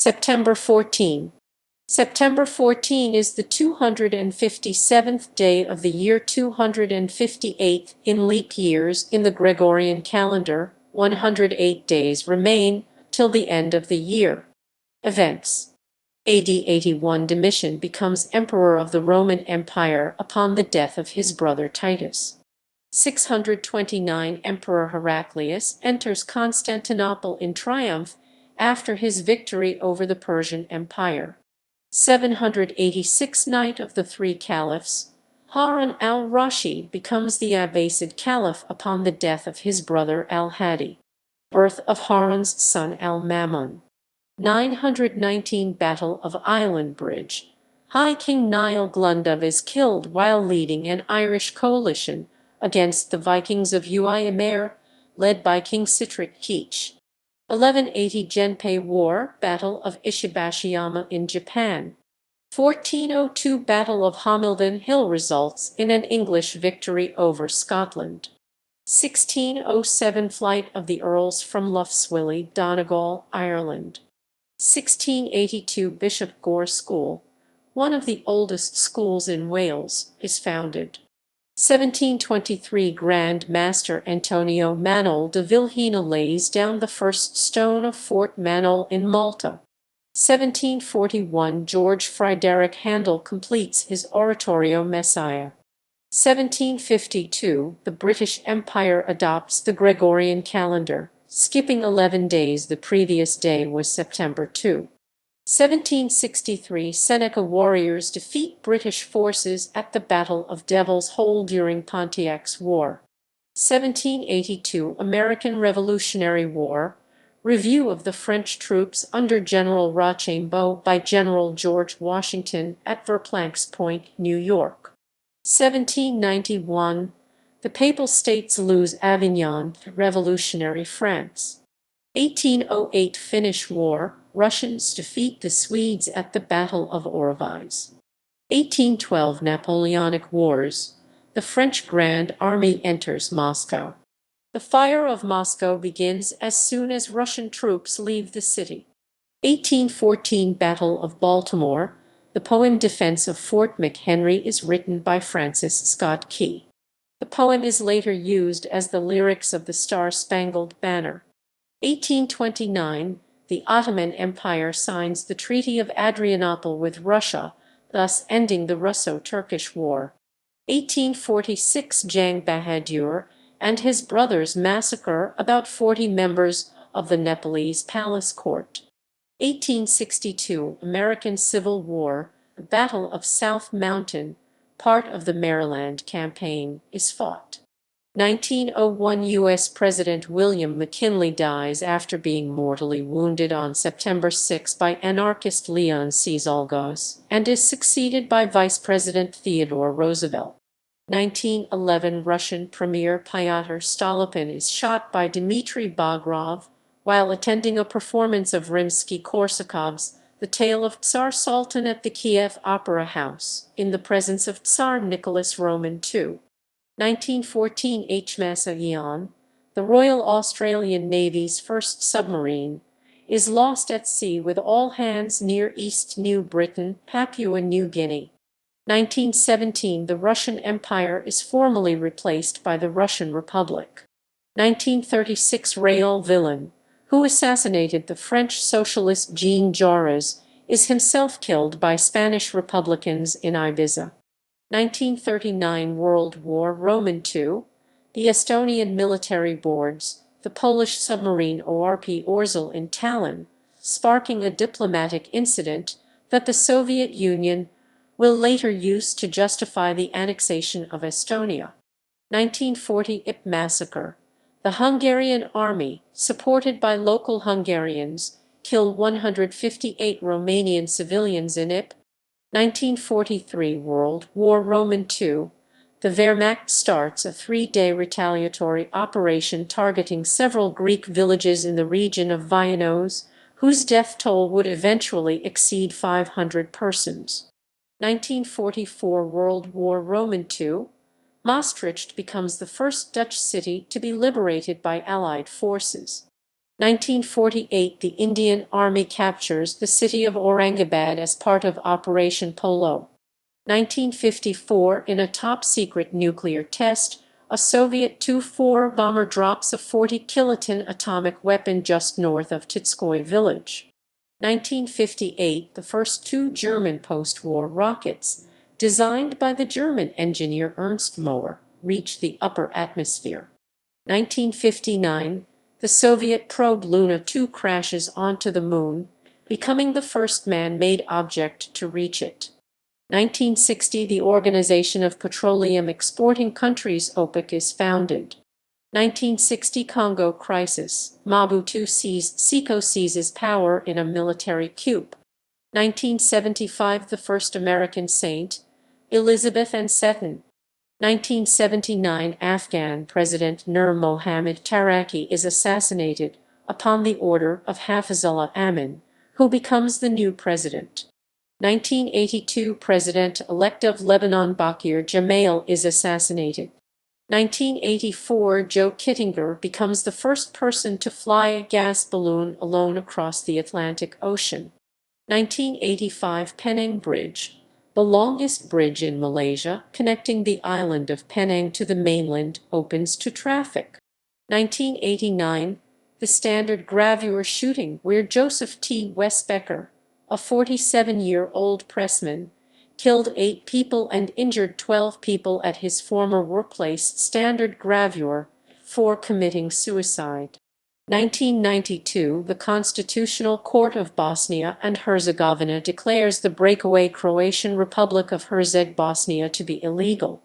September 14. September 14 is the 257th day of the year 258 in leap years in the Gregorian calendar. 108 days remain till the end of the year. Events. AD 81 Domitian becomes emperor of the Roman Empire upon the death of his brother Titus. 629 Emperor Heraclius enters Constantinople in triumph after his victory over the Persian Empire. 786 Night of the Three Caliphs, Harun al-Rashid becomes the Abbasid Caliph upon the death of his brother al-Hadi. Birth of Harun's son al-Mamun. 919 Battle of Island Bridge. High King Niall Glundubh is killed while leading an Irish coalition against the Vikings of Uaimir, led by King Sitrick Keech. 1180 Genpei War, Battle of Ishibashiyama in Japan. 1402 Battle of Hamilton Hill results in an English victory over Scotland. 1607 Flight of the Earls from Lough Donegal, Ireland. 1682 Bishop Gore School, one of the oldest schools in Wales, is founded. 1723 Grand Master Antonio Manol de Vilhena lays down the first stone of Fort Manol in Malta. 1741 George Friedrich Handel completes his oratorio Messiah. 1752 the British Empire adopts the Gregorian calendar, skipping 11 days. The previous day was September 2. 1763 Seneca warriors defeat British forces at the Battle of Devil's Hole during Pontiac's War. 1782 American Revolutionary War, review of the French troops under General Rochambeau by General George Washington at Verplancks Point, New York. 1791 the Papal States lose Avignon to revolutionary France. 1808 Finnish War, Russians defeat the Swedes at the Battle of Orleans. 1812 Napoleonic Wars, the French Grand Army enters Moscow. The fire of Moscow begins as soon as Russian troops leave the city. 1814 Battle of Baltimore, the poem Defense of Fort McHenry is written by Francis Scott Key. The poem is later used as the lyrics of the Star-Spangled Banner. 1829 the Ottoman Empire signs the Treaty of Adrianople with Russia, thus ending the Russo-Turkish War. 1846 Jang Bahadur and his brothers massacre about 40 members of the Nepalese palace court. 1862 American Civil War, the Battle of South Mountain, part of the Maryland Campaign, is fought. 1901 U.S. President William McKinley dies after being mortally wounded on September 6 by anarchist Leon Czolgosz and is succeeded by Vice President Theodore Roosevelt. 1911 Russian Premier Pyotr Stolypin is shot by Dmitry Bagrov while attending a performance of Rimsky-Korsakov's The Tale of Tsar Sultan at the Kiev Opera House, in the presence of Tsar Nicholas Roman II. 1914 Ip Massacre, the Royal Australian Navy's first submarine, is lost at sea with all hands near East New Britain, Papua New Guinea. 1917 the Russian Empire is formally replaced by the Russian Republic. 1936 Raoul Villain, who assassinated the French socialist Jean Jaurès, is himself killed by Spanish Republicans in Ibiza. 1939 World War Roman II, the Estonian military boards the Polish submarine ORP Orzel in Tallinn, sparking a diplomatic incident that the Soviet Union will later use to justify the annexation of Estonia. 1940 Ip Massacre, the Hungarian army, supported by local Hungarians, killed 158 Romanian civilians in Ip. 1943 World War Roman II, the Wehrmacht starts a 3-day retaliatory operation targeting several Greek villages in the region of Vianos, whose death toll would eventually exceed 500 persons. 1944 World War Roman II, Maastricht becomes the first Dutch city to be liberated by Allied forces. 1948, the Indian Army captures the city of Aurangabad as part of Operation Polo. 1954, in a top-secret nuclear test, a Soviet Tu-4 bomber drops a 40-kiloton atomic weapon just north of Titskoy village. 1958, the first two German post-war rockets, designed by the German engineer Ernst Mohr, reach the upper atmosphere. 1959, the Soviet probe Luna 2 crashes onto the Moon, becoming the first man-made object to reach it. 1960, the Organization of Petroleum Exporting Countries OPEC is founded. 1960, Congo crisis. Mobutu Seko seizes power in a military coup. 1975, the first American saint, Elizabeth and Seton. 1979, Afghan President Nur Mohammad Taraki is assassinated upon the order of Hafizullah Amin, who becomes the new president. 1982, President-elect of Lebanon Bakir Jamail is assassinated. 1984, Joe Kittinger becomes the first person to fly a gas balloon alone across the Atlantic Ocean. 1985, Penang Bridge, the longest bridge in Malaysia, connecting the island of Penang to the mainland, opens to traffic. 1989, the Standard Gravure shooting, where Joseph T. Westbecker, a 47-year-old pressman, killed 8 people and injured 12 people at his former workplace Standard Gravure for committing suicide. 1992, the Constitutional Court of Bosnia and Herzegovina declares the breakaway Croatian Republic of Bosnia to be illegal.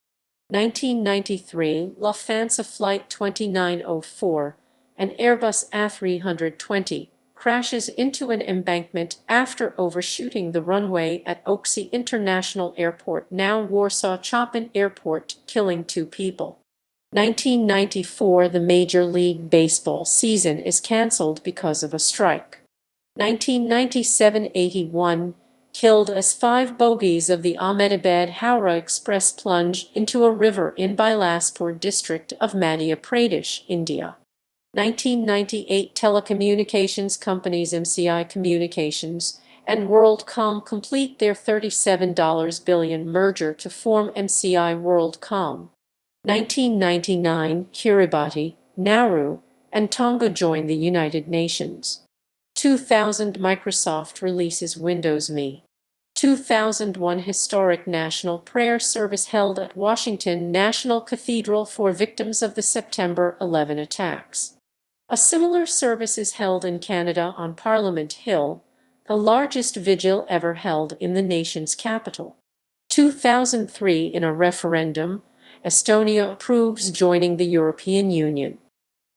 1993, Lufthansa Flight 2904, an Airbus A320, crashes into an embankment after overshooting the runway at Oksy International Airport, now Warsaw Chopin Airport, killing 2 people. 1994, the Major League Baseball season is canceled because of a strike. 1997-81, killed as 5 bogies of the Ahmedabad-Howrah Express plunge into a river in Bilaspur district of Madhya Pradesh, India. 1998, telecommunications companies MCI Communications and WorldCom complete their $37 billion merger to form MCI WorldCom. 1999, Kiribati, Nauru, and Tonga join the United Nations. 2000, Microsoft releases Windows Me. 2001, historic national prayer service held at Washington National Cathedral for victims of the September 11 attacks. A similar service is held in Canada on Parliament Hill, the largest vigil ever held in the nation's capital. 2003, in a referendum, Estonia approves joining the European Union.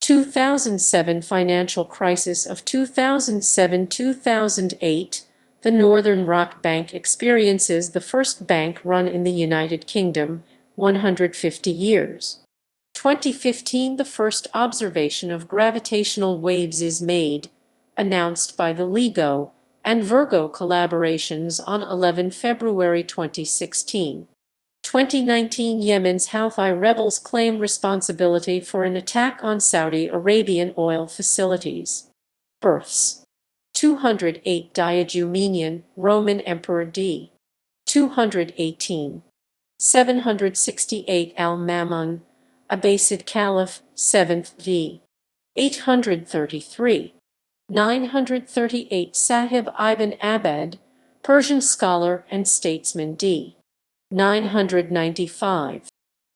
2007, financial crisis of 2007-2008, the Northern Rock Bank experiences the first bank run in the United Kingdom, 150 years. 2015, the first observation of gravitational waves is made, announced by the LIGO and Virgo collaborations on 11 February 2016. 2019, Yemen's Houthi rebels claim responsibility for an attack on Saudi Arabian oil facilities. Births: 208, Diocletian, Roman Emperor d. 218. 768, Al-Mamun, Abbasid Caliph, 7th d. 833. 938, Sahib Ibn Abbad, Persian scholar and statesman d. 995.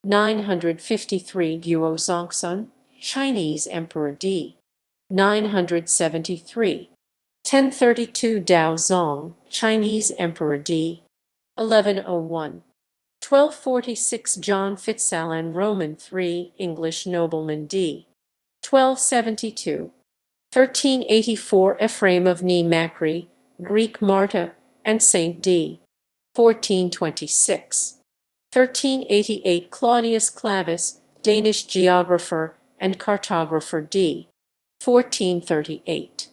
953, Guo Zongsun, Chinese Emperor d. 973. 1032, Dao Zong, Chinese Emperor d. 1101. 1246, John Fitzalan, Roman III, English nobleman d. 1272. 1384, Ephraim of Macri, Greek martyr and saint d. 1426. 1388, Claudius Clavis, Danish geographer and cartographer d. 1438.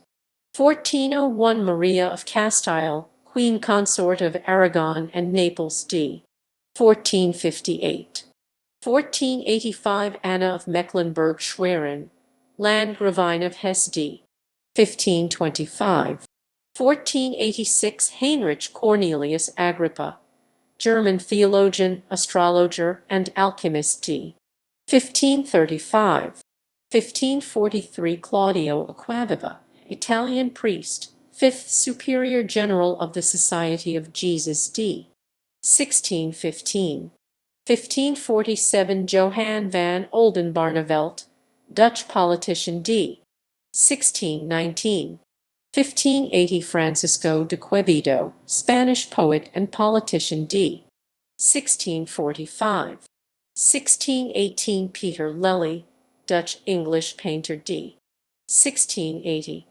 1401, Maria of Castile, Queen Consort of Aragon and Naples d. 1458. 1485, Anna of Mecklenburg-Schwerin, Landgravine of Hesse d. 1525. 1486 Heinrich Cornelius Agrippa, German theologian, astrologer, and alchemist d. 1535. 1543 Claudio Acquaviva, Italian priest, 5th Superior General of the Society of Jesus d. 1615. 1547 Johann van Oldenbarnevelt, Dutch politician d. 1619. 1580 Francisco de Quevedo, Spanish poet and politician d. 1645. 1618 Peter Lely, Dutch-English painter d. 1680.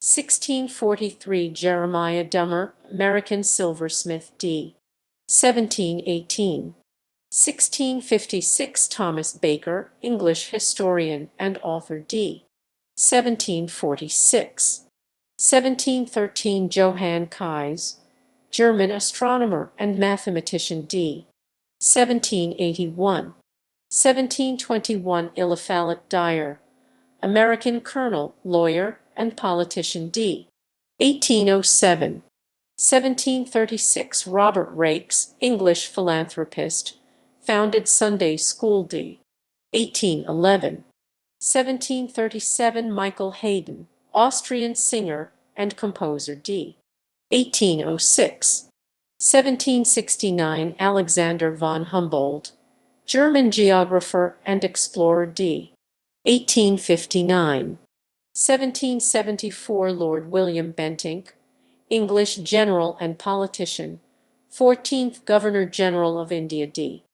1643 Jeremiah Dummer, American silversmith d. 1718. 1656 Thomas Baker, English historian and author d. 1746. 1713 Johann Kais, German astronomer and mathematician d. 1781. 1721 Eliphalet Dyer, American colonel, lawyer, and politician d. 1807. 1736 Robert Raikes, English philanthropist, founded Sunday School d. 1811. 1737 Michael Haydn, Austrian singer and composer d. 1806. 1769 Alexander von Humboldt, German geographer and explorer d. 1859. 1774 Lord William Bentinck, English general and politician, 14th Governor-General of India d.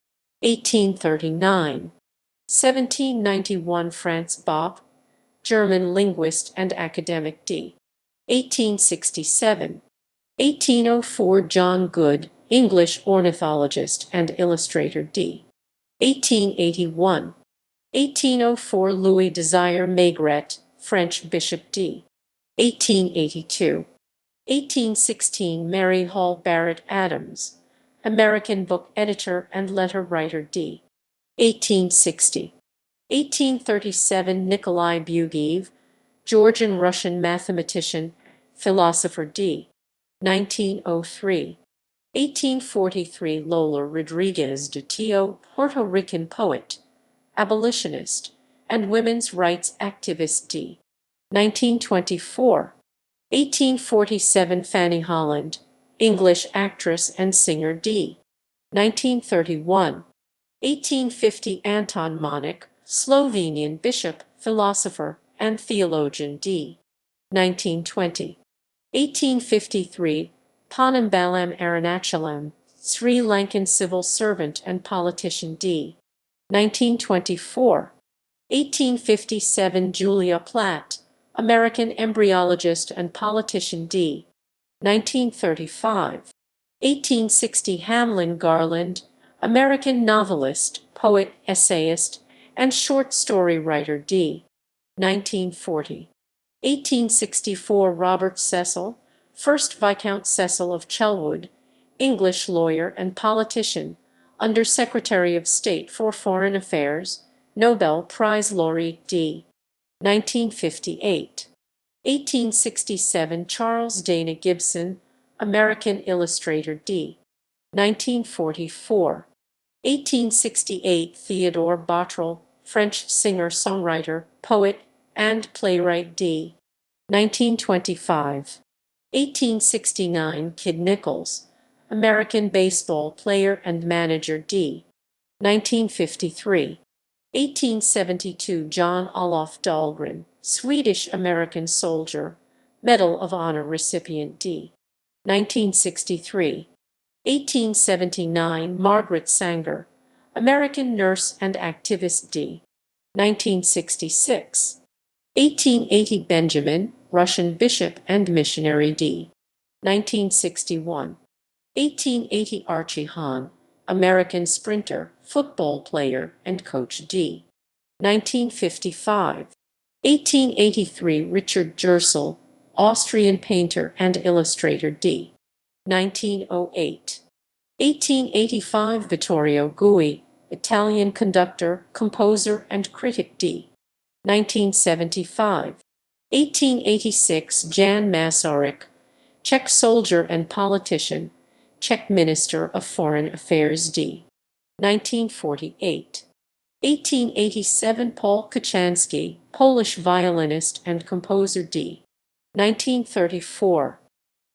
1839. 1791 Franz Bopp, German linguist and academic d. 1867. 1804 John Good, English ornithologist and illustrator d. 1881. 1804 Louis Desire Maigret, French bishop d. 1882. 1816 Mary Hall Barrett Adams, American book editor and letter writer d. 1860. 1837 Nikolai Bugiev, Georgian-Russian mathematician, philosopher d. 1903. 1843 Lola Rodriguez de Tio, Puerto Rican poet, abolitionist, and women's rights activist d. 1924. 1847 Fanny Holland, English actress and singer d. 1931. 1850 Anton Monik, Slovenian bishop, philosopher, and theologian d. 1920. 1853 Ponnambalam Arunachalam, Sri Lankan civil servant and politician d. 1924. 1857 Julia Platt, American embryologist and politician d. 1935. 1860 Hamlin Garland, American novelist, poet, essayist, and short story writer d. 1940. 1864 Robert Cecil, 1st Viscount Cecil of Chelwood, English lawyer and politician, Under Secretary of State for Foreign Affairs, Nobel Prize laureate d. 1958. 1867 Charles Dana Gibson, American illustrator d. 1944. 1868 Theodore Bottrell, French singer-songwriter, poet, and playwright d. 1925. 1869 Kid Nichols, American baseball player and manager d. 1953. 1872 John Olof Dahlgren, Swedish-American soldier, Medal of Honor recipient d. 1963. 1879 Margaret Sanger, American nurse and activist d. 1966. 1880 Benjamin, Russian bishop and missionary d. 1961. 1880 Archie Hahn, American sprinter, football player, and coach d. 1955. 1883 Richard Jersel, Austrian painter and illustrator d. 1908. 1885 Vittorio Gui, Italian conductor, composer, and critic d. 1975. 1886 Jan Masaryk, Czech soldier and politician, Czech Minister of Foreign Affairs d. 1948. 1887 Paul Kochanski, Polish violinist and composer d. 1934.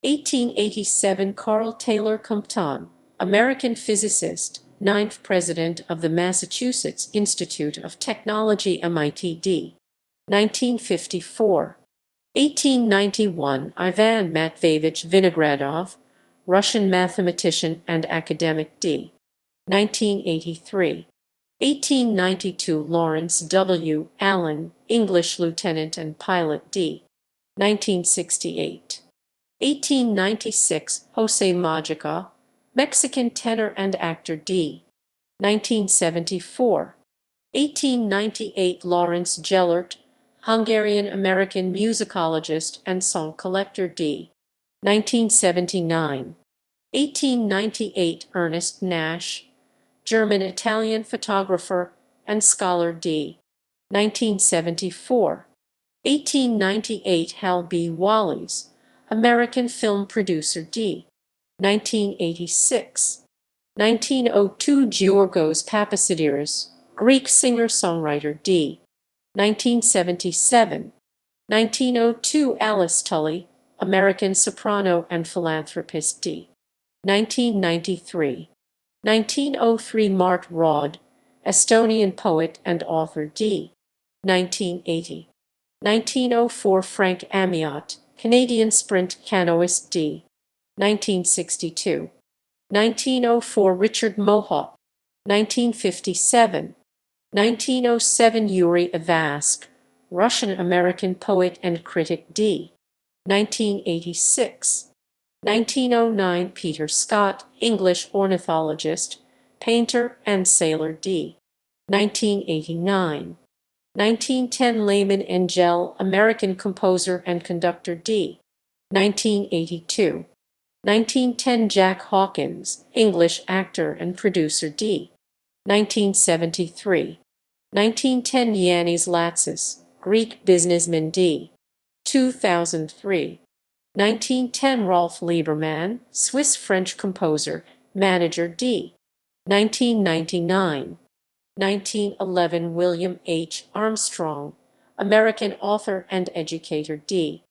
1887 Carl Taylor Compton, American physicist, 9th President of the Massachusetts Institute of Technology MIT d. 1954. 1891 Ivan Matveyevich Vinogradov, Russian mathematician and academic d. 1983. 1892 Lawrence W. Allen, English lieutenant and pilot d. 1968. 1896 José Mojica, Mexican tenor and actor d. 1974. 1898 Lawrence Gellert, Hungarian-American musicologist and song collector d. 1979. 1898 Ernest Nash, German-Italian photographer and scholar d. 1974. 1898 Hal B. Wallis, American film producer d. 1986. 1902 Georgos Papasidiris, Greek singer-songwriter d. 1977. 1902 Alice Tully, American soprano and philanthropist d. 1993. 1903 Mart Rod, Estonian poet and author d. 1980. 1904 Frank Amiot, Canadian sprint canoeist d. 1962. 1904 Richard Mohawk, 1957. 1907 Yuri Avask, Russian-American poet and critic d. 1986. 1909 Peter Scott, English ornithologist, painter and sailor d. 1989. 1910 Layman Angel, American composer and conductor d. 1982. 1910 Jack Hawkins, English actor and producer d. 1973. 1910 Yanis Latsis, Greek businessman d. 2003. 1910 Rolf Liebermann, Swiss-French composer, manager d. 1999. 1911 William H. Armstrong, American author and educator d.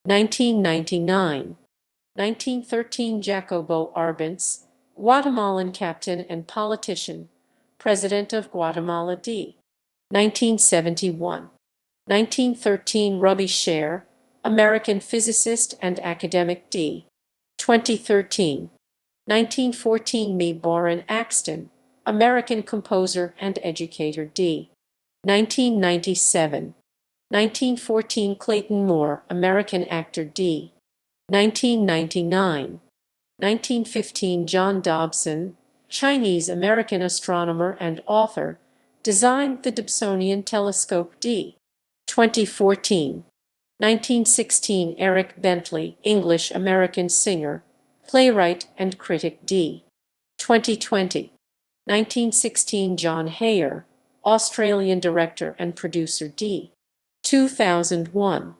1999. 1913 Jacobo Arbenz, Guatemalan captain and politician, President of Guatemala d. 1971. 1913 Ruby Sher, American physicist and academic d. 2013. 1914 Me Boren Axton, American composer and educator d. 1997. 1914 Clayton Moore, American actor d. 1999. 1915 John Dobson, Chinese-American astronomer and author, designed the Dobsonian telescope d. 2014. 1916 Eric Bentley, English-American singer, playwright and critic d. 2020. 1916 John Hayer, Australian director and producer d. 2001.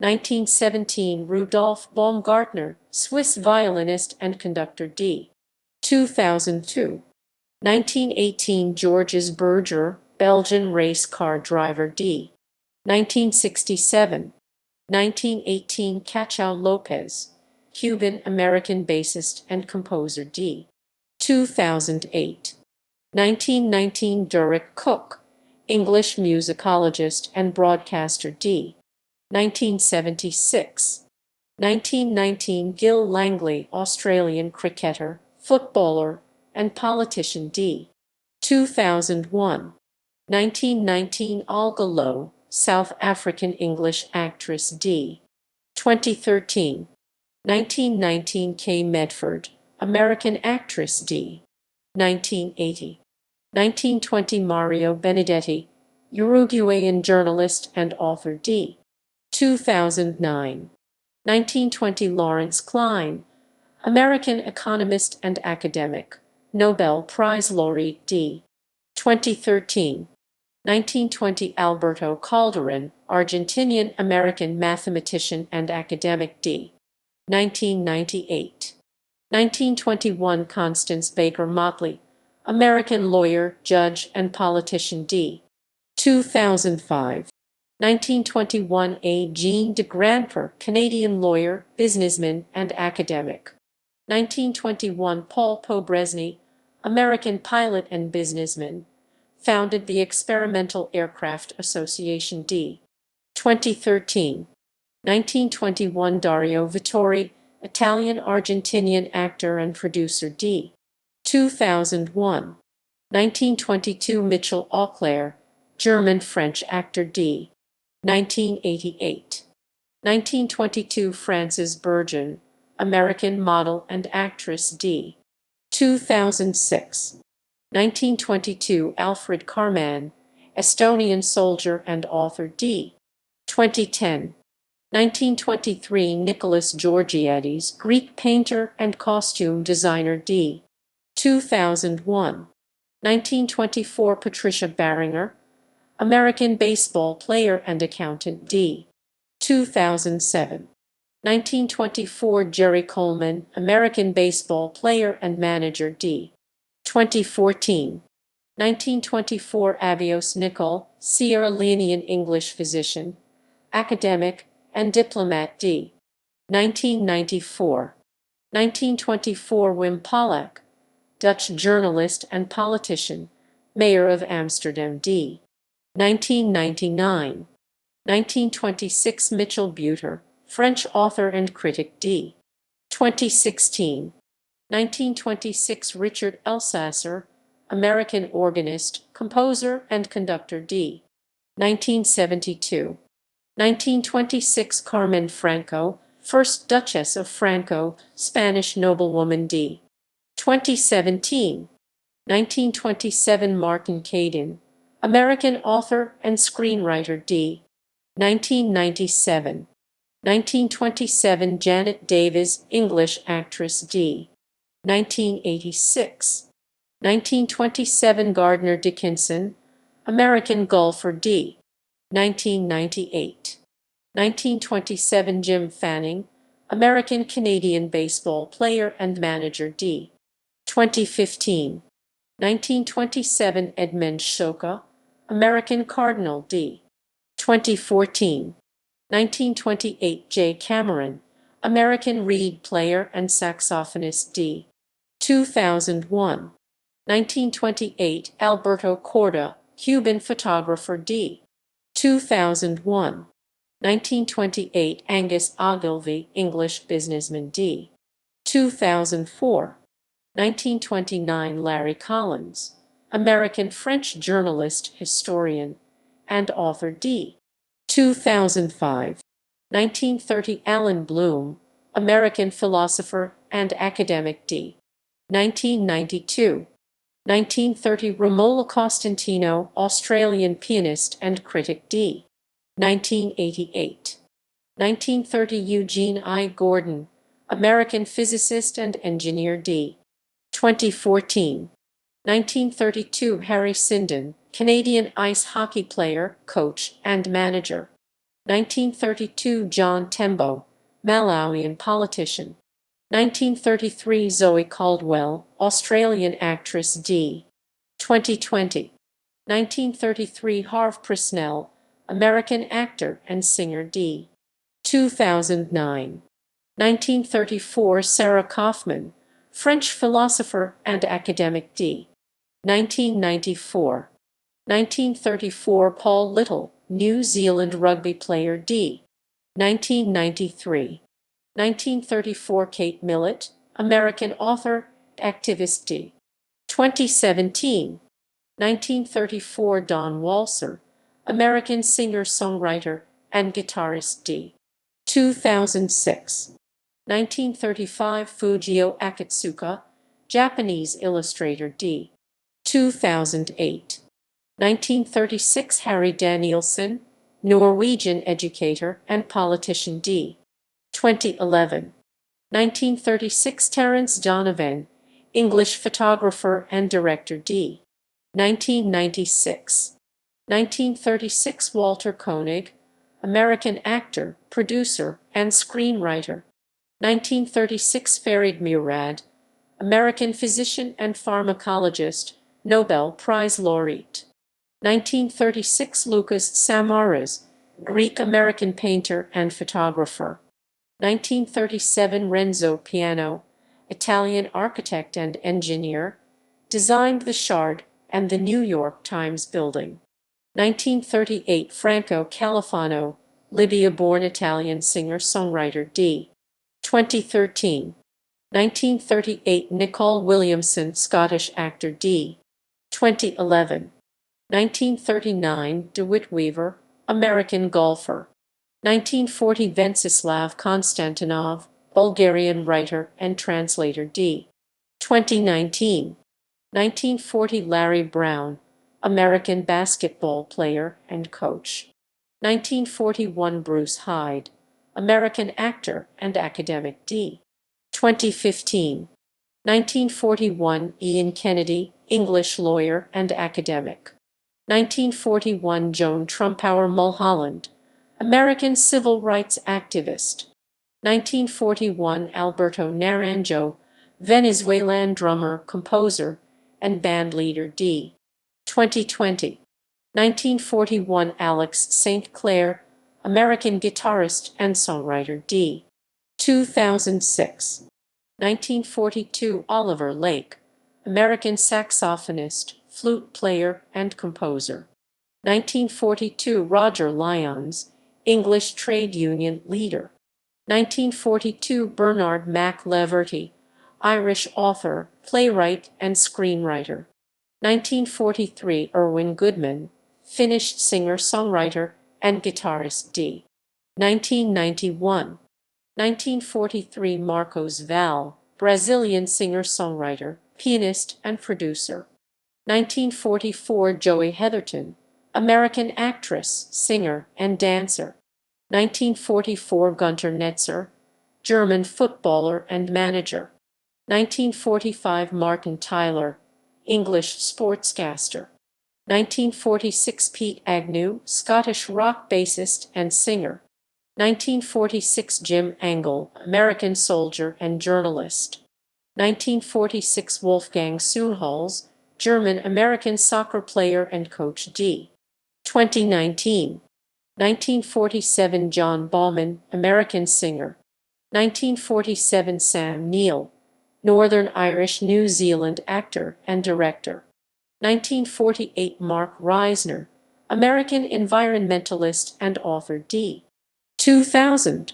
1917 Rudolf Baumgartner, Swiss violinist and conductor d. 2002. 1918 Georges Berger, Belgian race car driver d. 1967. 1918 Cachao Lopez, Cuban-American bassist and composer d. 2008. 1919 Derek Cook, English musicologist and broadcaster d. 1976. 1919 Gil Langley, Australian cricketer, footballer, and politician d. 2001. 1919 Olga Low, South African English actress d. 2013. 1919 Kay Medford, American actress d. 1980. 1920 Mario Benedetti, Uruguayan journalist and author d. 2009. 1920 Lawrence Klein, American economist and academic, Nobel Prize laureate d. 2013. 1920 Alberto Calderon, Argentinian-American mathematician and academic d. 1998. 1921 Constance Baker Motley, American lawyer, judge, and politician d. 2005. 1921 A. Jean de Grandper, Canadian lawyer, businessman, and academic. 1921 Paul Pobresny, American pilot and businessman, founded the Experimental Aircraft Association d. 2013. 1921 Dario Vittori, Italian-Argentinian actor and producer d. 2001. 1922 Mitchell Auclair, German-French actor d. 1988. 1922 Frances Bergen, American model and actress d. 2006. 1922 Alfred Karman, Estonian soldier and author d. 2010. 1923 Nicholas Georgiades, Greek painter and costume designer d. 2001. 1924 Patricia Barringer, American baseball player and accountant d. 2007. 1924 Jerry Coleman, American baseball player and manager d. 2014. 1924 Avios Nicol, Sierra Leonean English physician, academic, and diplomat d. 1994. 1924 Wim Pollack, Dutch journalist and politician, mayor of Amsterdam d. 1999. 1926 Mitchell Buter, French author and critic d. 2016. 1926 Richard Elsasser, American organist, composer, and conductor d. 1972. 1926 Carmen Franco, first Duchess of Franco, Spanish noblewoman d. 2017. 1927 Martin Caidin, American author and screenwriter d. 1997. 1927 Janet Davis, English actress d. 1986. 1927 Gardner Dickinson, American golfer d. 1998. 1927 Jim Fanning, American-Canadian baseball player and manager d. 2015. 1927 Edmund Shoka, American cardinal d. 2014. 1928 Jay Cameron, American reed player and saxophonist d. 2001. 1928 Alberto Corda, Cuban photographer d. 2001. 1928 Angus Ogilvy, English businessman d. 2004. 1929 Larry Collins, American-French journalist, historian, and author d. 2005. 1930 Alan Bloom, American philosopher and academic d. 1992. 1930 Romola Costantino, Australian pianist and critic d. 1988. 1930 Eugene I. Gordon, American physicist and engineer d. 2014. 1932 Harry Sinden, Canadian ice hockey player, coach, and manager. 1932 John Tembo, Malawian politician. 1933 Zoe Caldwell, Australian actress d. 2020. 1933 Harve Presnell, American actor and singer d. 2009. 1934 Sarah Kaufman, French philosopher and academic d. 1994. 1934 Paul Little, New Zealand rugby player d. 1993. 1934 Kate Millett, American author, activist d. 2017. 1934 Don Walser, American singer-songwriter and guitarist d. 2006. 1935 Fujio Akatsuka, Japanese illustrator d. 2008. 1936 Harry Danielsen, Norwegian educator and politician d. 2011. 1936 Terence Donovan, English photographer and director d. 1996. 1936 Walter Koenig, American actor, producer, and screenwriter. 1936 Farid Murad, American physician and pharmacologist, Nobel Prize laureate. 1936 Lucas Samaras, Greek-American painter and photographer. 1937 Renzo Piano, Italian architect and engineer, designed the Shard and the New York Times building. 1938 Franco Califano, Libya-born Italian singer-songwriter d. 2013. 1938 Nicole Williamson, Scottish actor d. 2011. 1939 DeWitt Weaver, American golfer. 1940 Venceslav Konstantinov, Bulgarian writer and translator d. 2019. 1940 Larry Brown, American basketball player and coach. 1941 Bruce Hyde, American actor and academic d. 2015. 1941 Ian Kennedy, English lawyer and academic. 1941 Joan Trumpauer Mulholland, American civil rights activist. 1941 Alberto Naranjo, Venezuelan drummer, composer, and bandleader d. 2020. 1941 Alex St. Clair, American guitarist and songwriter d. 2006. 1942 Oliver Lake, American saxophonist, flute player, and composer. 1942 Roger Lyons, English trade union leader. 1942 Bernard Mac Leverty, Irish author, playwright, and screenwriter. 1943 Irwin Goodman, Finnish singer-songwriter and guitarist d. 1991. 1943 Marcos Val, Brazilian singer-songwriter, pianist, and producer. 1944 Joey Heatherton, American actress, singer, and dancer. 1944 Gunter Netzer, German footballer and manager. 1945 Martin Tyler, English sportscaster. 1946 Pete Agnew, Scottish rock bassist and singer. 1946 Jim Angle, American soldier and journalist. 1946 Wolfgang Suhlholz, German-American soccer player and coach d. 2019. 1947 John Bauman, American singer. 1947 Sam Neill, Northern Irish New Zealand actor and director. 1948 Mark Reisner, American environmentalist and author d. 2000.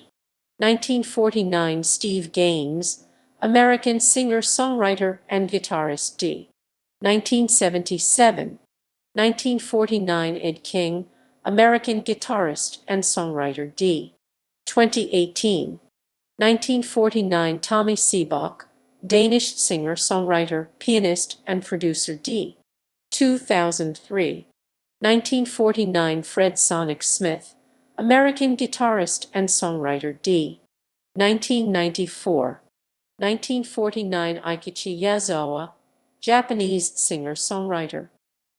1949 Steve Gaines, American singer-songwriter and guitarist d. 1977. 1949 Ed King, American guitarist and songwriter d. 2018. 1949 Tommy Seebach, Danish singer-songwriter, pianist, and producer d. 2003. 1949 Fred Sonic Smith, American guitarist and songwriter d. 1994. 1949 Eikichi Yazawa, Japanese singer-songwriter.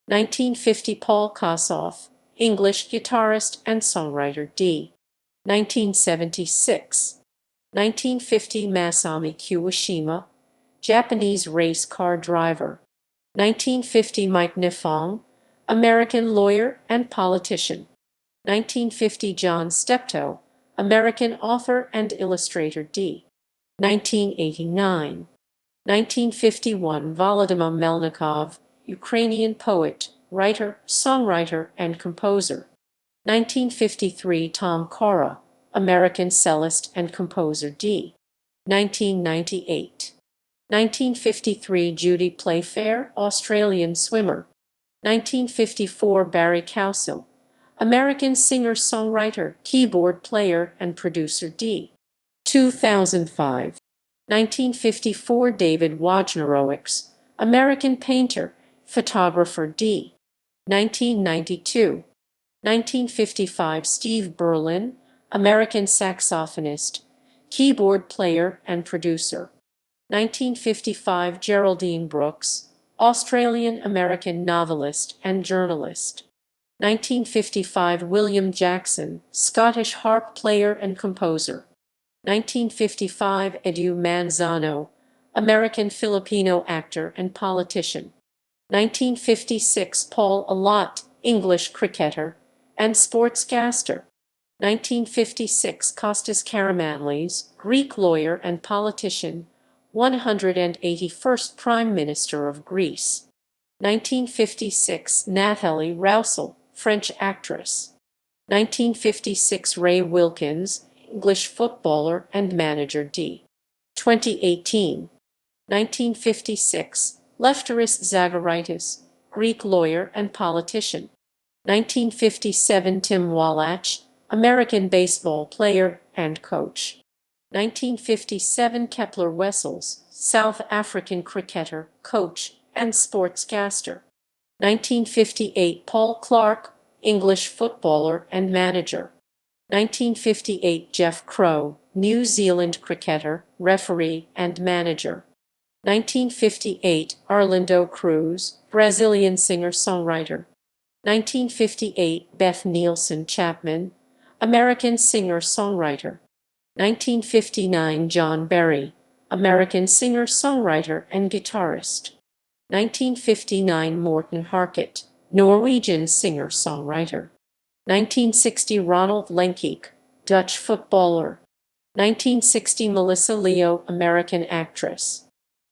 1950 Paul Kossoff, English guitarist and songwriter d. 1976. 1950 Masami Kuwashima, Japanese race car driver. 1950 Mike Nifong, American lawyer and politician. 1950 John Steptoe, American author and illustrator d. 1989. 1951 Volodymyr Melnikov, Ukrainian poet, writer, songwriter, and composer. 1953 Tom Cora, American cellist and composer d. 1998. 1953 Judy Playfair, Australian swimmer. 1954 Barry Cowsill, American singer-songwriter, keyboard player, and producer d. 2005. 1954 David Wojnarowicz, American painter, photographer d. 1992. 1955 Steve Berlin, American saxophonist, keyboard player, and producer. 1955 Geraldine Brooks, Australian-American novelist and journalist. 1955 William Jackson, Scottish harp player and composer. 1955 Edu Manzano, American Filipino actor and politician. 1956 Paul Allott, English cricketer and sportscaster. 1956 Kostas Karamanlis, Greek lawyer and politician, 181st Prime Minister of Greece. 1956 Nathalie Roussel, French actress. 1956 Ray Wilkins, English footballer and manager d. 2018. 1956 Lefteris Zagorakis, Greek lawyer and politician. 1957 Tim Wallach, American baseball player and coach. 1957 Kepler Wessels, South African cricketer, coach, and sportscaster. 1958 Paul Clark, English footballer and manager. 1958 Jeff Crow, New Zealand cricketer, referee, and manager. 1958 Arlindo Cruz, Brazilian singer-songwriter. 1958 Beth Nielsen Chapman, American singer-songwriter. 1959 John Barry, American singer-songwriter and guitarist. 1959 Morten Harket, Norwegian singer-songwriter. 1960 Ronald Lenkeek, Dutch footballer. 1960 Melissa Leo, American actress.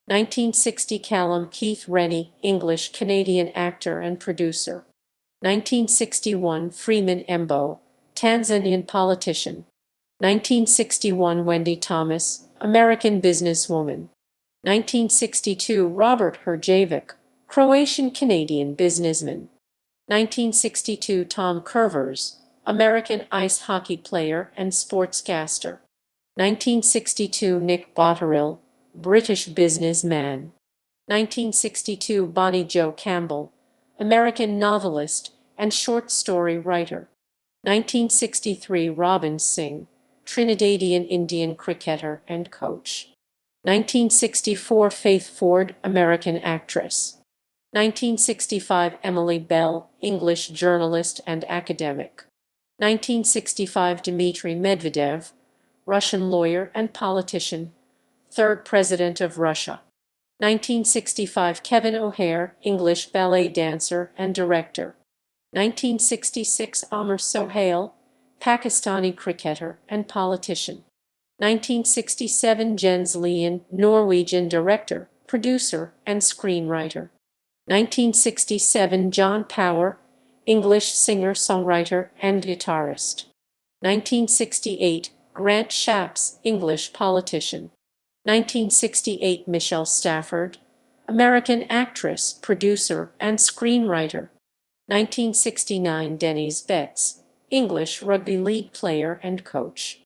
1960 Callum Keith Rennie, English-Canadian actor and producer. 1961 Freeman Mbowe, Tanzanian politician. 1961 Wendy Thomas, American businesswoman. 1962 Robert Herjavec, Croatian-Canadian businessman. 1962 Tom Curvers, American ice hockey player and sportscaster. 1962 Nick Botterill, British businessman. 1962 Bonnie Jo Campbell, American novelist and short story writer. 1963 Robin Singh, Trinidadian Indian cricketer and coach. 1964 Faith Ford, American actress. 1965 Emily Bell, English journalist and academic. 1965 Dmitry Medvedev, Russian lawyer and politician, third president of Russia. 1965 Kevin O'Hare, English ballet dancer and director. 1966 Amar Sohail, Pakistani cricketer and politician. 1967 Jens Lien, Norwegian director, producer, and screenwriter. 1967 John Power, English singer-songwriter and guitarist. 1968 Grant Shapps, English politician. 1968 Michelle Stafford, American actress, producer, and screenwriter. 1969 Denise Betts, English rugby league player and coach.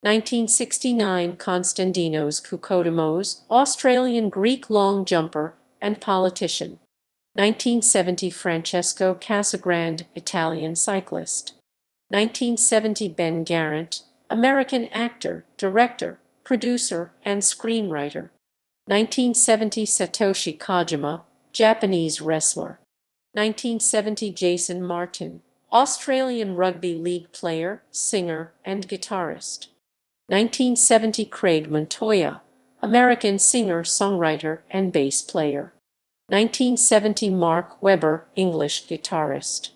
1969 Konstantinos Kokodamos, Australian Greek long jumper and politician. 1970 Francesco Casagrande, Italian cyclist. 1970 Ben Garant, American actor, director, producer, and screenwriter. 1970 Satoshi Kojima, Japanese wrestler. 1970 Jason Martin, Australian rugby league player, singer, and guitarist. 1970 Craig Montoya, American singer, songwriter, and bass player. 1970 Mark Webber, English guitarist.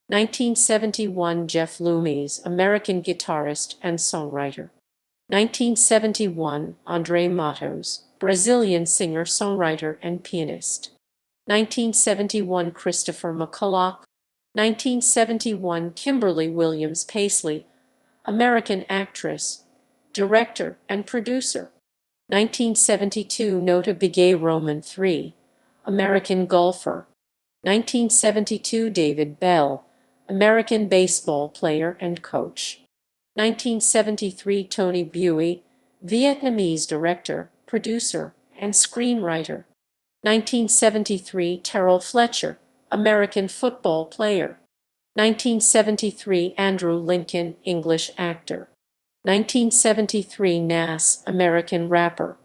1971 Jeff Loomis, American guitarist and songwriter. 1971 Andre Matos, Brazilian singer, songwriter, and pianist. 1971 Christopher McCulloch. 1971 Kimberly Williams Paisley, American actress, director, and producer. 1972 Nota Bigay Roman III, American golfer. 1972 David Bell, American baseball player and coach. 1973 Tony Bui, Vietnamese director, producer, and screenwriter. 1973 Terrell Fletcher, American football player. 1973 Andrew Lincoln, English actor. 1973 Nas, American rapper.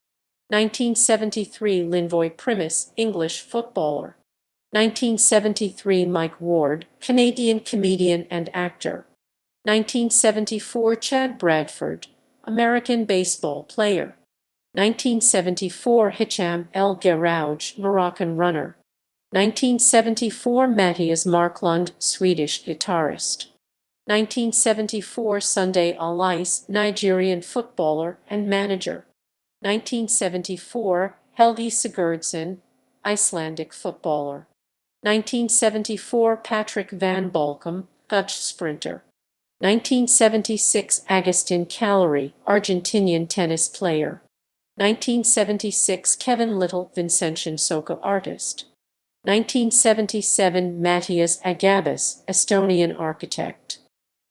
1973 Linvoy Primus, English footballer. 1973 Mike Ward, Canadian comedian and actor. 1974 Chad Bradford, American baseball player. 1974 Hicham El Garouj, Moroccan runner. 1974 Matthias Marklund, Swedish guitarist. 1974 Sunday Allies, Nigerian footballer and manager. 1974 Helgi Sigurdsson, Icelandic footballer. 1974 Patrick van Bolkum, Dutch sprinter. 1976 Agustin Callery, Argentinian tennis player. 1976 Kevin Little, Vincentian Soca artist. 1977 Matthias Agabis, Estonian architect.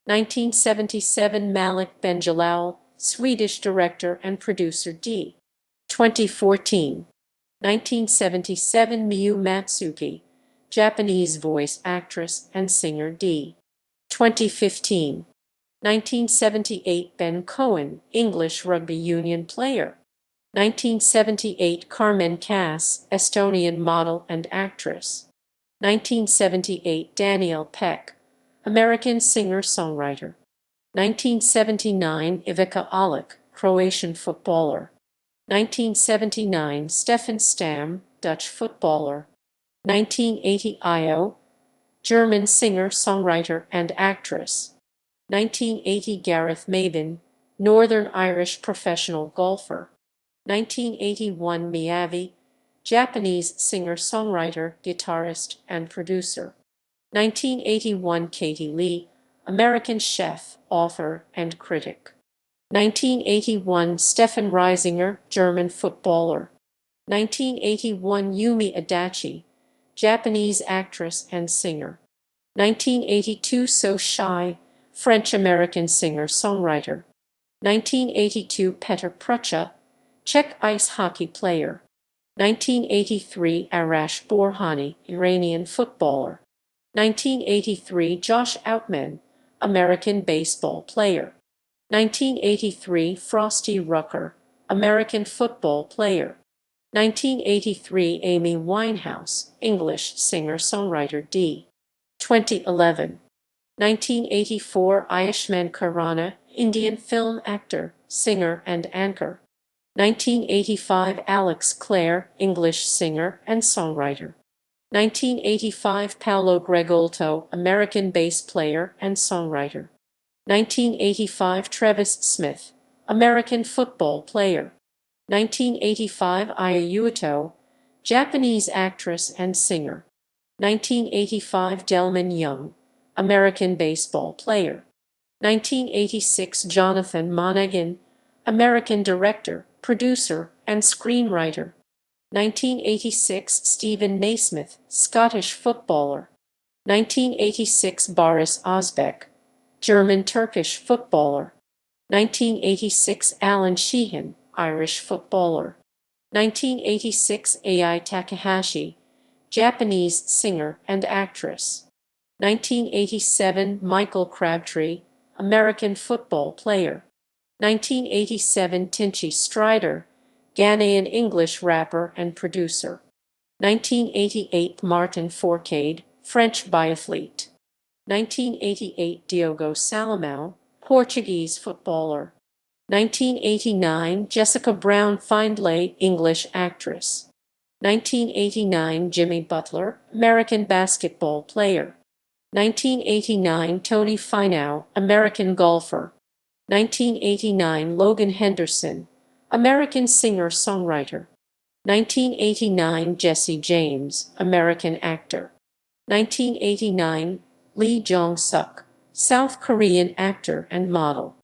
1977 Malik Benjalal, Swedish director and producer D. 2014. 1977 Miyu Matsuki, Japanese voice actress and singer D. 2015. 1978 Ben Cohen, English rugby union player. 1978 Carmen Cass, Estonian model and actress. 1978 Daniel Peck, American singer-songwriter. 1979 Ivica Olic, Croatian footballer. 1979 Stefan Stam, Dutch footballer. 1980 Io, German singer-songwriter and actress. 1980 Gareth Mabin, Northern Irish professional golfer. 1981 Miyavi, Japanese singer-songwriter, guitarist, and producer. 1981 Katie Lee, American chef, author, and critic. 1981 Stefan Reisinger, German footballer. 1981 Yumi Adachi, Japanese actress and singer. 1982 So Shy, French-American singer-songwriter. 1982 Petr Prucha, Czech ice hockey player. 1983 Arash Borhani, Iranian footballer. 1983 Josh Outman, American baseball player. 1983 Frosty Rucker, American football player. 1983 Amy Winehouse, English singer-songwriter D. 2011. 1984 Ayushmann Khurrana, Indian film actor, singer and anchor. 1985 Alex Clare, English singer and songwriter. 1985 Paolo Gregolto, American bass player and songwriter. 1985 Travis Smith, American football player. 1985 Aya Ueto, Japanese actress and singer. 1985 Delman Young, American baseball player. 1986 Jonathan Monaghan, American director, producer, and screenwriter. 1986 Stephen Naismith, Scottish footballer. 1986 Boris Özbek, German-Turkish footballer. 1986 Alan Sheehan, Irish footballer. 1986 Ai Takahashi, Japanese singer and actress. 1987 Michael Crabtree, American football player. 1987 Tinchy Strider, Ghanaian English rapper and producer. 1988 Martin Fourcade, French biathlete. 1988 Diogo Salomão, Portuguese footballer. 1989 Jessica Brown Findlay, English actress. 1989 Jimmy Butler, American basketball player. 1989 Tony Finau, American golfer. 1989 Logan Henderson, American singer-songwriter. 1989 Jesse James, American actor. 1989 Lee Jong-suk, South Korean actor and model.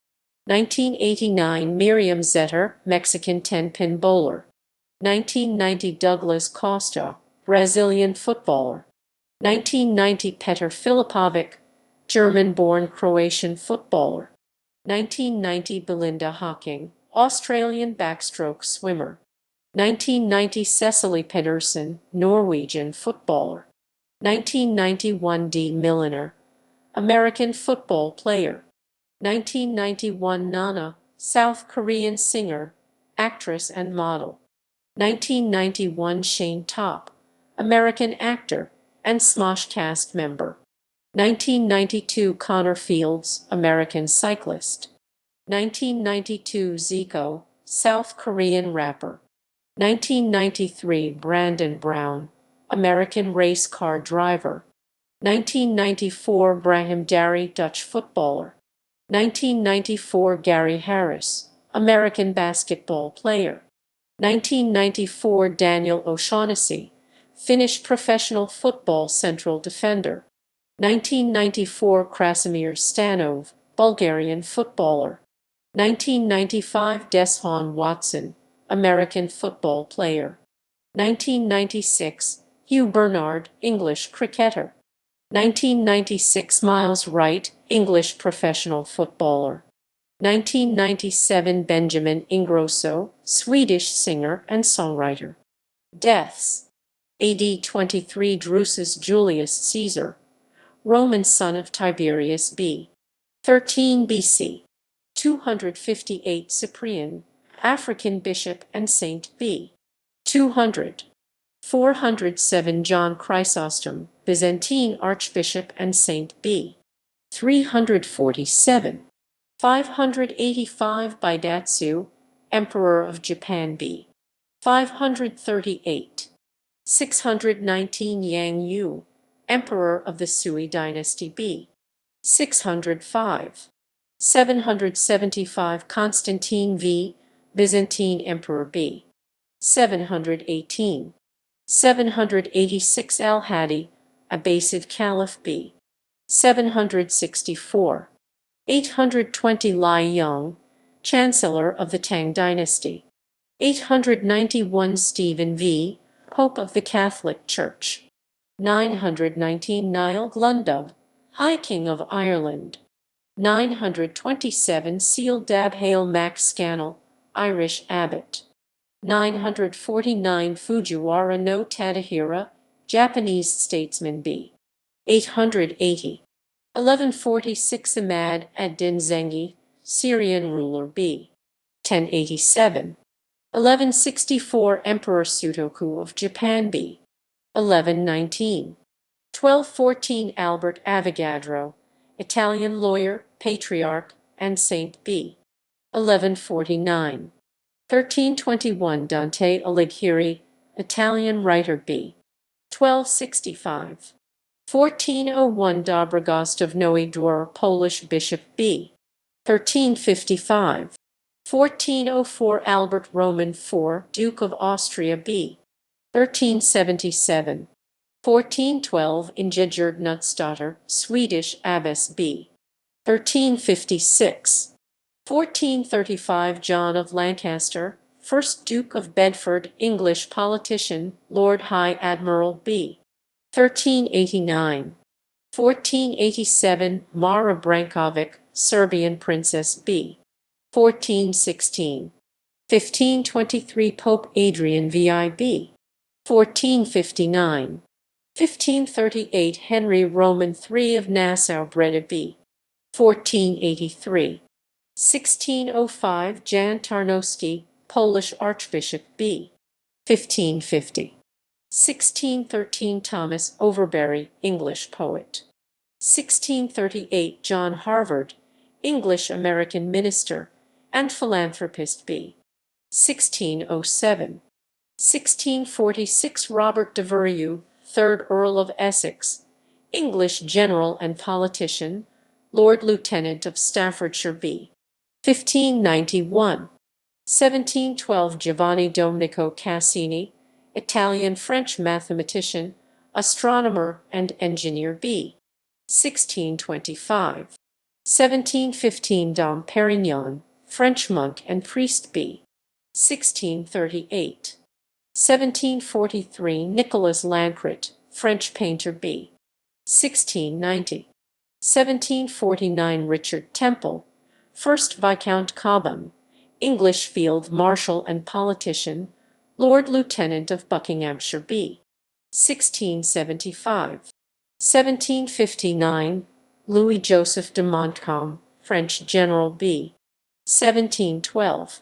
1989 Miriam Zetter, Mexican 10-pin bowler. 1990 Douglas Costa, Brazilian footballer. 1990 Petr Filipovic, German-born Croatian footballer. 1990 Belinda Hawking, Australian backstroke swimmer. 1990 Cecily Pedersen, Norwegian footballer. 1991 Dee Milliner, American football player. 1991 Nana, South Korean singer, actress and model. 1991 Shane Topp, American actor, and Smosh cast member. 1992 Connor Fields, American cyclist. 1992 Zico, South Korean rapper. 1993 Brandon Brown, American race car driver. 1994 Brahim Dari, Dutch footballer. 1994 Gary Harris, American basketball player. 1994 Daniel O'Shaughnessy, Finnish professional football central defender. 1994 Krasimir Stanov, Bulgarian footballer. 1995 Deshaun Watson, American football player. 1996 Hugh Bernard, English cricketer. 1996 Miles Wright, English professional footballer. 1997 Benjamin Ingrosso, Swedish singer and songwriter. Deaths. AD 23 Drusus Julius Caesar, Roman son of Tiberius b. 13 BC. 258 Cyprian, African bishop and saint b. 200. 407 John Chrysostom, Byzantine archbishop and saint b. 347. 585 Baidatsu, Emperor of Japan b. 538. 619 Yang Yu, Emperor of the Sui dynasty b. 605. 775 Constantine v. Byzantine Emperor b. 718. 786 Al-Hadi, Abbasid Caliph b. 764. 820 Lai Yong, Chancellor of the Tang dynasty. 891 Stephen v. Pope of the Catholic Church. 919 Niall Glundubh, High King of Ireland. 927 Seal Dab Hale Mac Scannell, Irish abbot. 949 Fujiwara no Tadahira, Japanese statesman b. 880. 1146 Imad ad-Din Zengi, Syrian ruler b. 1087. 1164 Emperor Sutoku of Japan b. 1119. 1214 Albert Avogadro, Italian lawyer, patriarch, and saint b. 1149. 1321 Dante Alighieri, Italian writer b. 1265. 1401 Dobrogost of Nowy Dwór, Polish bishop b. 1355. 1404 Albert Roman IV, Duke of Austria b. 1377. 1412 Ingegerd Knutsdotter, Swedish abbess b. 1356. 1435 John of Lancaster, 1st Duke of Bedford, English politician, Lord High Admiral b. 1389. 1487 Mara Brankovic, Serbian princess b. 1416. 1523 Pope Adrian VIB. 1459. 1538 Henry Roman III of Nassau Breda b. 1483. 1605 Jan Tarnowski, Polish archbishop b. 1550. 1613 Thomas Overbury, English poet. 1638 John Harvard, English-American minister and philanthropist b. 1607. 1646 Robert de Vurieu, 3rd Earl of Essex, English general and politician, Lord Lieutenant of Staffordshire b. 1591. 1712 Giovanni Domenico Cassini, Italian-French mathematician, astronomer, and engineer b. 1625. 1715 Dom Perignon, French monk and priest b. 1638. 1743 Nicolas Lancret, French painter b. 1690. 1749 Richard Temple, 1st Viscount Cobham, English field marshal and politician, Lord Lieutenant of Buckinghamshire b. 1675. 1759 Louis Joseph de Montcalm, French general b. 1712.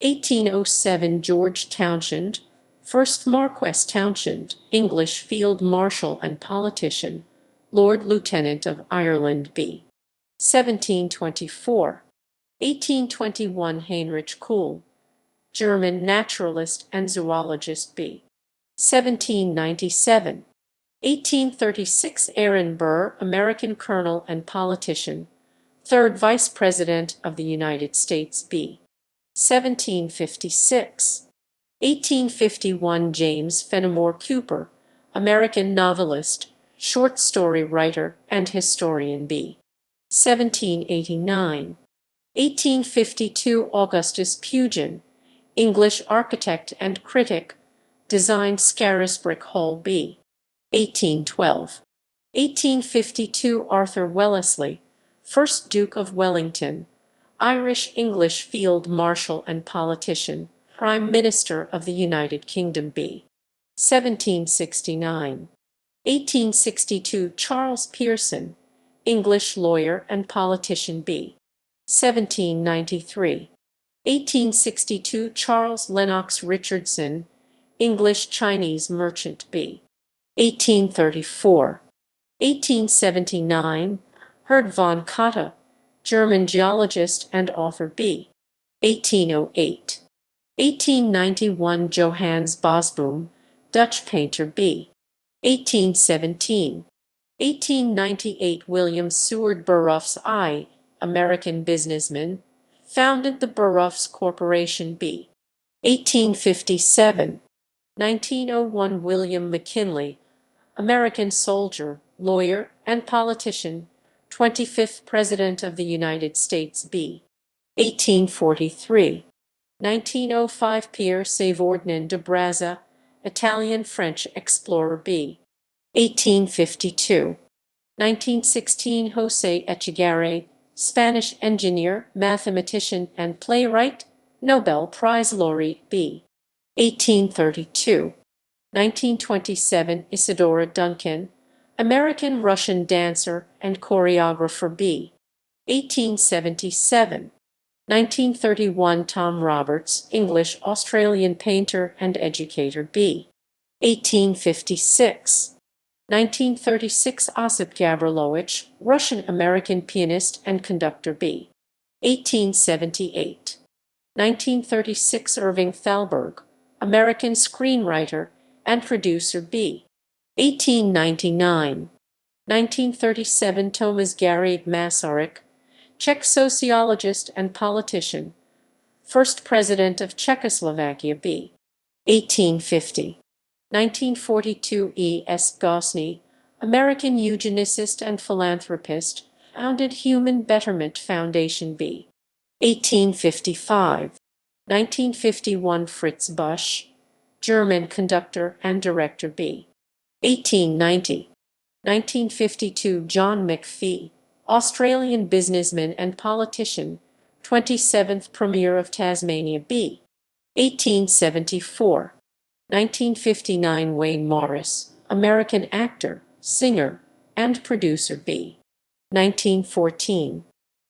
1807 George Townshend, 1st Marquess Townshend, English Field Marshal and politician, Lord Lieutenant of Ireland b. 1724. 1821 Heinrich Kuhl, German naturalist and zoologist b. 1797. 1836 Aaron Burr, American colonel and politician, 3rd Vice President of the United States b. 1756. 1851 James Fenimore Cooper, American novelist, short story writer, and historian b. 1789. 1852 Augustus Pugin, English architect and critic, designed Scarisbrick Hall b. 1812. 1852 Arthur Wellesley, 1st Duke of Wellington, Irish-English field marshal and politician, Prime Minister of the United Kingdom b. 1769. 1862 Charles Pearson, English lawyer and politician b. 1793. 1862 Charles Lennox Richardson, English Chinese merchant b. 1834. 1879 Herd von Katte, German geologist and author b. 1808. 1891 Johannes Bosboom, Dutch painter b. 1817. 1898 William Seward Burroughs I, American businessman, founded the Burroughs Corporation b. 1857. 1901 William McKinley, American soldier, lawyer, and politician, 25th President of the United States b. 1843. 1905 Pierre Sévordnin de Brazza, Italian-French explorer b. 1852. 1916 José Echegaray, Spanish engineer, mathematician, and playwright, Nobel Prize laureate b. 1832. 1927 Isadora Duncan, American-Russian dancer and choreographer b. 1877. 1931 Tom Roberts, English-Australian painter and educator b. 1856. 1936 Osip Gavrilovich, Russian-American pianist and conductor b. 1878. 1936 Irving Thalberg, American screenwriter and producer b. 1899. 1937 Tomas Garrigue Masaryk, Czech sociologist and politician, 1st President of Czechoslovakia b. 1850. 1942 E. S. Gosney, American eugenicist and philanthropist, founded Human Betterment Foundation b. 1855. 1951 Fritz Busch, German conductor and director b. 1890. 1952 John McPhee, Australian businessman and politician, 27th Premier of Tasmania b. 1874. 1959 Wayne Morris, American actor, singer, and producer b. 1914.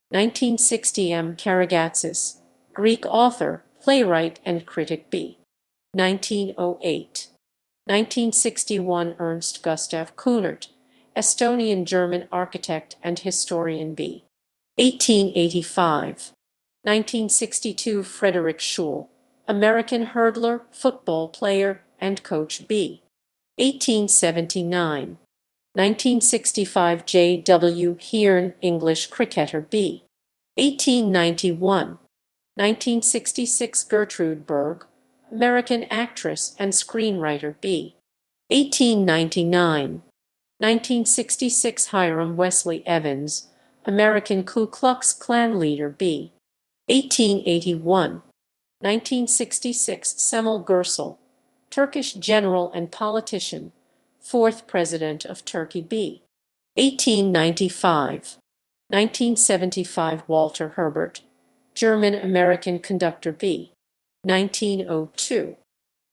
1960 M. Karagatsis, Greek author, playwright, and critic b. 1908. 1961 Ernst Gustav Kunert, Estonian-German architect and historian b. 1885. 1962 Frederick Schul, American hurdler, football player, and coach b. 1879. 1965 J. W. Hearn, English cricketer b. 1891. 1966 Gertrude Berg, American actress and screenwriter b. 1899. 1966 Hiram Wesley Evans, American Ku Klux Klan leader b. 1881. 1966 Cemal Gürsel, Turkish general and politician, 4th President of Turkey b. 1895. 1975 Walter Herbert, German-American conductor b. 1902.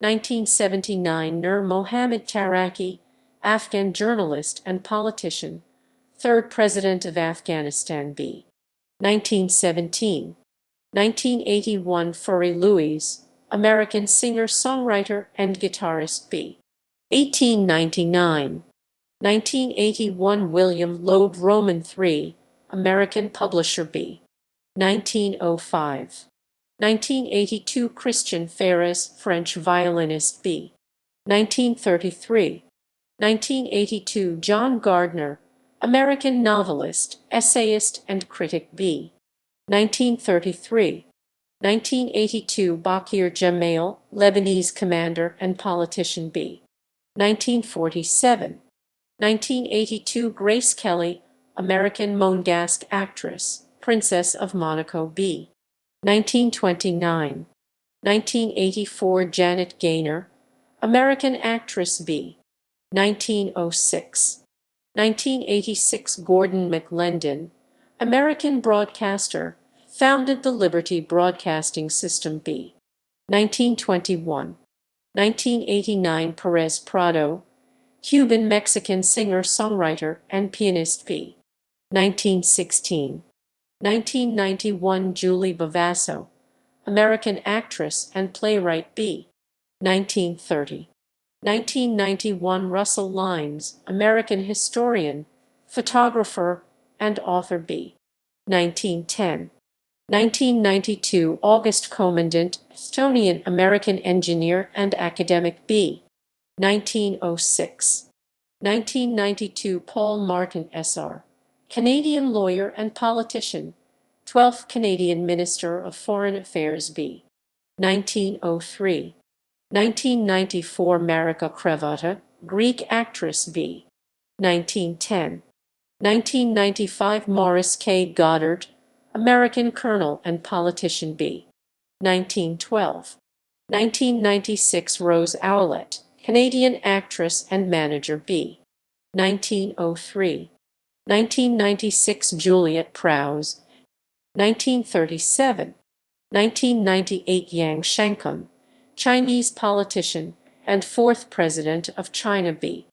1979 Nur Mohammad Taraki, Afghan journalist and politician, 3rd President of Afghanistan b. 1917. 1981 Furry Louise, American singer, songwriter, and guitarist B. 1899. 1981 William Loeb Roman III, American publisher B. 1905. 1982 Christian Ferres, French violinist B. 1933. 1982 John Gardner, American novelist, essayist, and critic B. 1933. 1982 Bakir Jamail, Lebanese commander and politician B. 1947. 1982 Grace Kelly, American Monegasque actress, Princess of Monaco B. 1929. 1984 Janet Gaynor, American actress B. 1906. 1986 Gordon McLendon, American broadcaster, founded the Liberty Broadcasting System B. 1921. 1989 Perez Prado, Cuban-Mexican singer-songwriter and pianist B. 1916. 1991 Julie Bavasso, American actress and playwright B. 1930. 1991 Russell Limes, American historian, photographer, and author B. 1910. 1992 August Commandant, Estonian-American engineer and academic B. 1906. 1992 Paul Martin Sr., Canadian lawyer and politician, 12th Canadian Minister of Foreign Affairs B. 1903. 1994 Marika Krevata, Greek actress B. 1910. 1995 Morris K. Goddard, American colonel and politician B. 1912. 1996 Rose Owlett, Canadian actress and manager B. 1903. 1996 Juliet Prowse. 1937. 1998 Yang Shankum, Chinese politician and fourth president of China B.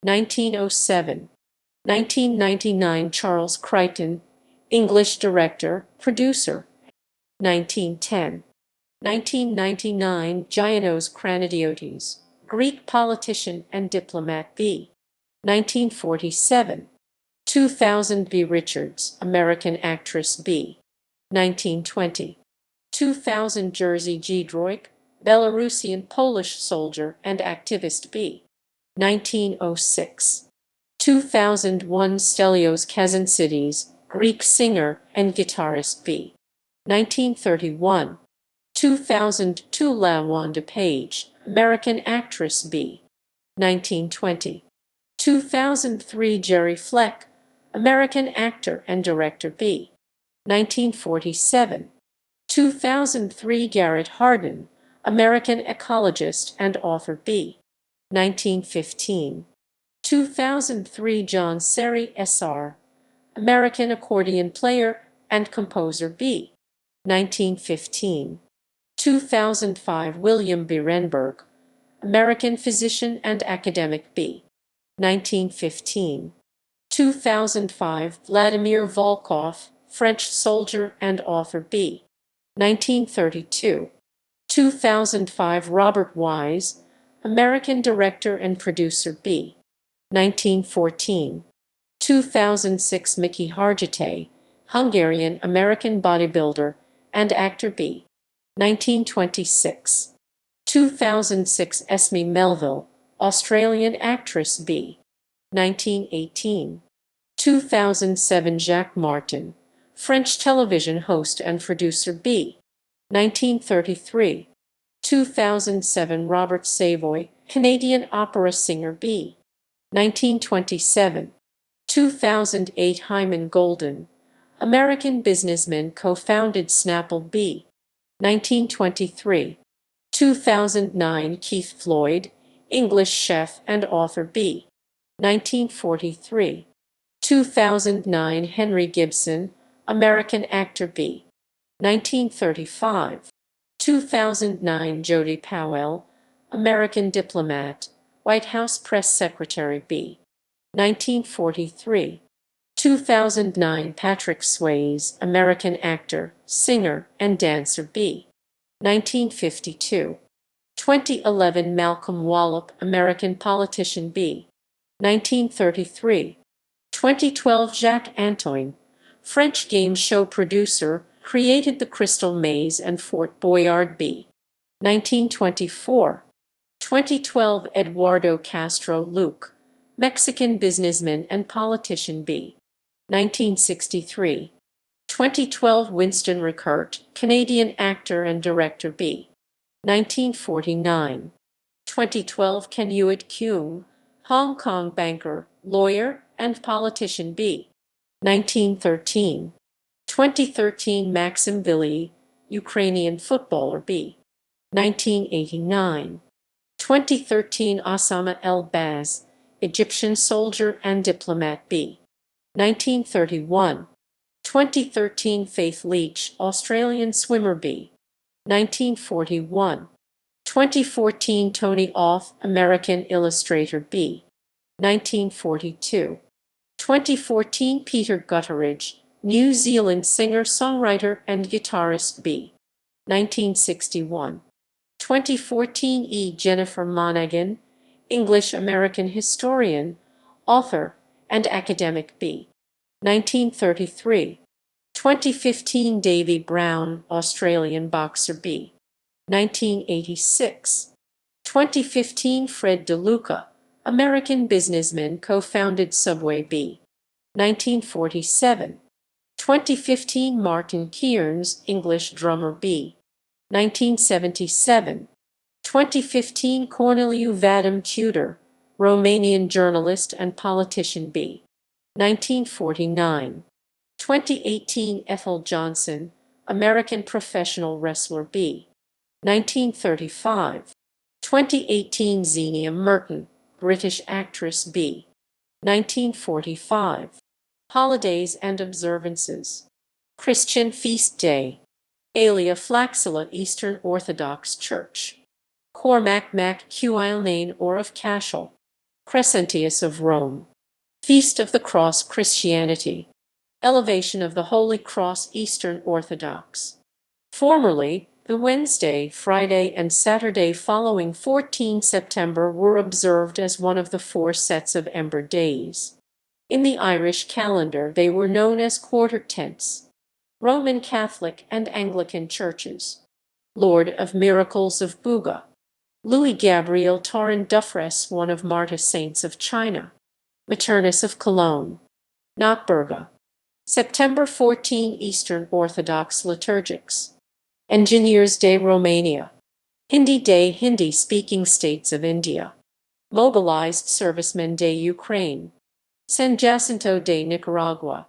1907. 1999 Charles Crichton, English director, producer. 1910. 1999 Gianos Kranidiotis, Greek politician and diplomat B. 1947. 2000 B. Richards, American actress B. 1920. 2000 Jerzy G. Droik, Belarusian Polish soldier and activist B. 1906. 2001 Stelios Kazantzidis, Greek singer and guitarist B. 1931. 2002 LaWanda Page, American actress B. 1920. 2003 Jerry Fleck, American actor and director B. 1947. 2003 Garrett Hardin, American ecologist and author B. 1915. 2003 John Seri Sr., American accordion player and composer B. 1915. 2005 William B. Renberg, American physician and academic B. 1915. 2005 Vladimir Volkov, French soldier and author B. 1932. 2005 Robert Wise, American director and producer B. 1914. 2006 Mickey Hargitay, Hungarian-American bodybuilder and actor B. 1926. 2006 Esme Melville, Australian actress B. 1918. 2007 Jacques Martin, French television host and producer B. 1933. 2007 Robert Savoy, Canadian opera singer B. 1927. 2008 Hyman Golden, American businessman co-founded Snapple B. 1923. 2009 Keith Floyd, English chef and author B. 1943. 2009 Henry Gibson, American actor B. 1935. 2009 Jody Powell, American diplomat, White House press secretary B. 1943. 2009 Patrick Swayze, American actor, singer, and dancer B. 1952. 2011 Malcolm Wallop, American politician B. 1933. 2012 Jacques Antoine, French game show producer, created the Crystal Maze and Fort Boyard B. 1924. 2012 Eduardo Castro Luque, Mexican businessman and politician B. 1963. 2012 Winston Rickert, Canadian actor and director B. 1949. 2012 Ken Hewitt Kuhn, Hong Kong banker, lawyer, and politician B. 1913. 2013 Maxim Villy, Ukrainian footballer B. 1989. 2013 Osama el-Baz, Egyptian soldier and diplomat B. 1931. 2013 Faith Leach, Australian swimmer B. 1941. 2014 Tony Auth, American illustrator B. 1942. 2014 Peter Gutteridge, New Zealand singer, songwriter, and guitarist B. 1961. 2014 E. Jennifer Monaghan, English-American historian, author, and academic B. 1933. 2015 Davy Brown, Australian boxer B. 1986. 2015 Fred DeLuca, American businessman, co-founded Subway B. 1947. 2015 Martin Kearns, English drummer B. 1977. 2015 Corneliu Vadim Tudor, Romanian journalist and politician B. 1949. 2018 Ethel Johnson, American professional wrestler B. 1935. 2018 Xenia Merton, British actress B. 1945. Holidays and observances. Christian feast day. Aelia Flaxilla, Eastern Orthodox Church. Cormac Mac Cuilnane or of Cashel. Crescentius of Rome. Feast of the Cross, Christianity. Elevation of the Holy Cross, Eastern Orthodox. Formerly, the Wednesday, Friday, and Saturday following 14 September were observed as one of the 4 sets of Ember Days. In the Irish calendar they were known as quarter tenths. Roman Catholic and Anglican churches. Lord of Miracles of Buga. Louis Gabriel Taurin Dufresne, one of Martyr Saints of China. Maternus of Cologne. Notburga. September 14 Eastern Orthodox liturgics. Engineers Day Romania. Hindi Day, Hindi-speaking states of India. Mobilized Servicemen Day Ukraine. San Jacinto Day Nicaragua.